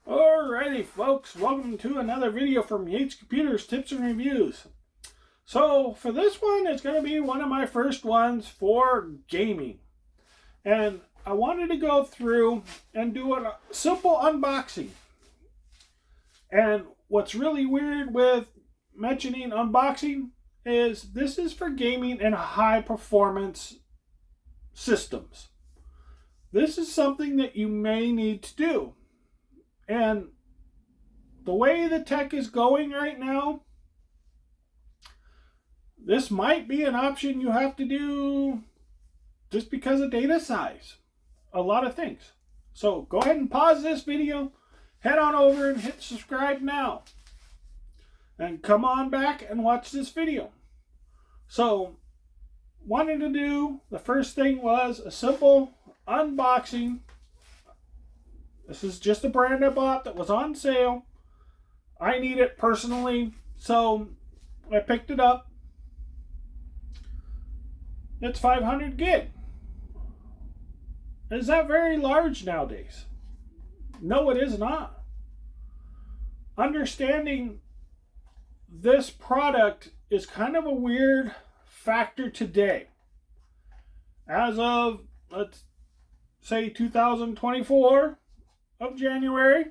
Alrighty folks, welcome to another video from Yates Computers Tips and Reviews. So for this one, it's going to be one of my first ones for gaming. And I wanted to go through and do a simple unboxing. And what's really weird with mentioning unboxing is this is for gaming and high performance systems. This is something that you may need to do. And the way the tech is going right now, this might be an option you have to do just because of data size. A lot of things. So go ahead and pause this video, head on over and hit subscribe now. And come on back and watch this video. So, wanted to do, the first thing was a simple unboxing. This is just a brand I bought that was on sale. I need it personally, so I picked it up. It's 500 gig. Is that very large nowadays? No, it is not. Understanding this product is kind of a weird factor today. As of, let's say 2024 of January,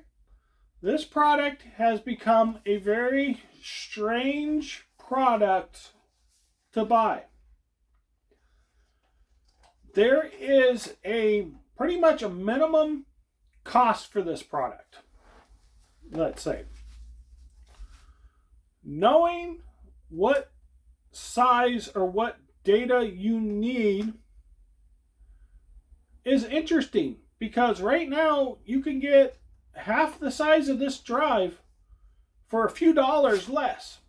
this product has become a very strange product to buy. There is pretty much a minimum cost for this product, let's say. Knowing what size or what data you need is interesting, because right now you can get half the size of this drive for a few dollars less,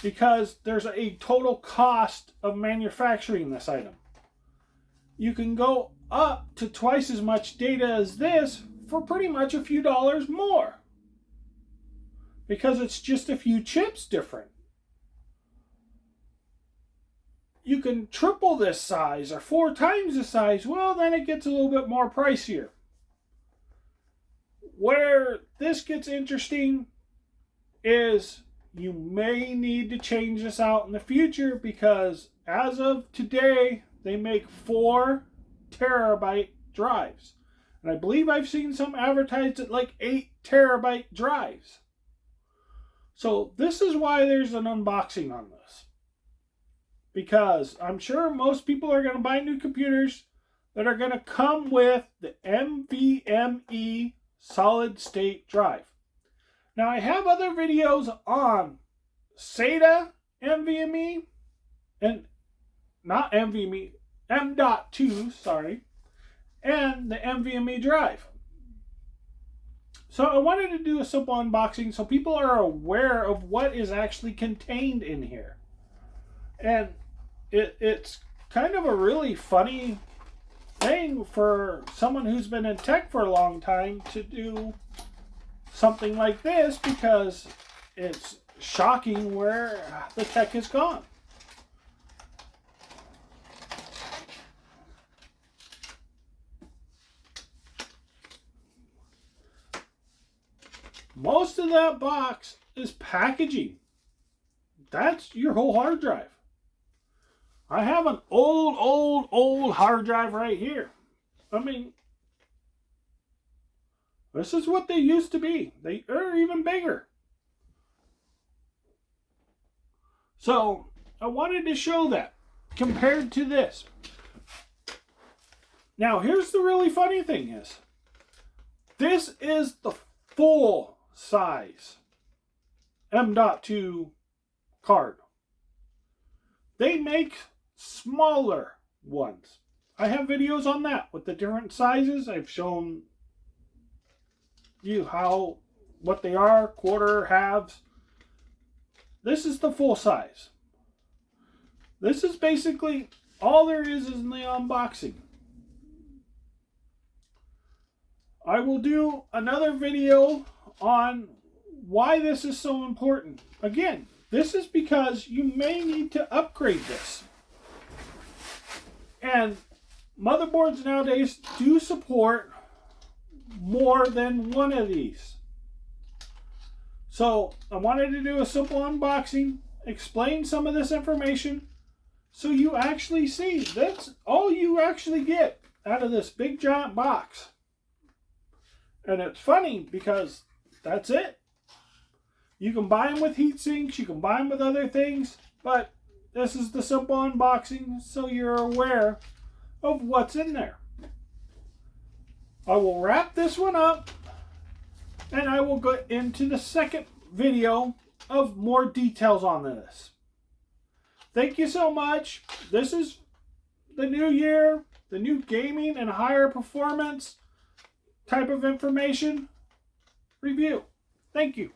because there's a total cost of manufacturing this item. You can go up to twice as much data as this for pretty much a few dollars more, because it's just a few chips different. You can triple this size or 4 times the size. Well, then it gets a little bit more pricier. Where this gets interesting is you may need to change this out in the future, because as of today, they make 4 terabyte drives. And I believe I've seen some advertised at like 8 terabyte drives. So this is why there's an unboxing on this. Because I'm sure most people are going to buy new computers that are going to come with the nvme solid state drive. Now I have other videos on SATA nvme, and not nvme, M.2, sorry, and the nvme drive. So I wanted to do a simple unboxing so people are aware of what is actually contained in here. And it's kind of a really funny thing for someone who's been in tech for a long time to do something like this, because it's shocking where the tech has gone. Most of that box is packaging. That's your whole hard drive. I have an old hard drive right here. I mean, this is what they used to be. They are even bigger. So, I wanted to show that compared to this. Now, here's the really funny thing is, this is the full size M.2 card. They make smaller ones. I have videos on that with the different sizes. I've shown you what they are, quarter, halves. This is the full size. This is basically all there is in the unboxing. I will do another video on why this is so important. Again, this is because you may need to upgrade this. And motherboards nowadays do support more than one of these. So I wanted to do a simple unboxing, explain some of this information, so you actually see that's all you actually get out of this big giant box. And it's funny because that's it. You can buy them with heat sinks, you can buy them with other things, but this is the simple unboxing so you're aware of what's in there. I will wrap this one up and I will go into the second video of more details on this. Thank you so much. This is the new year, the new gaming and higher performance type of information review. Thank you.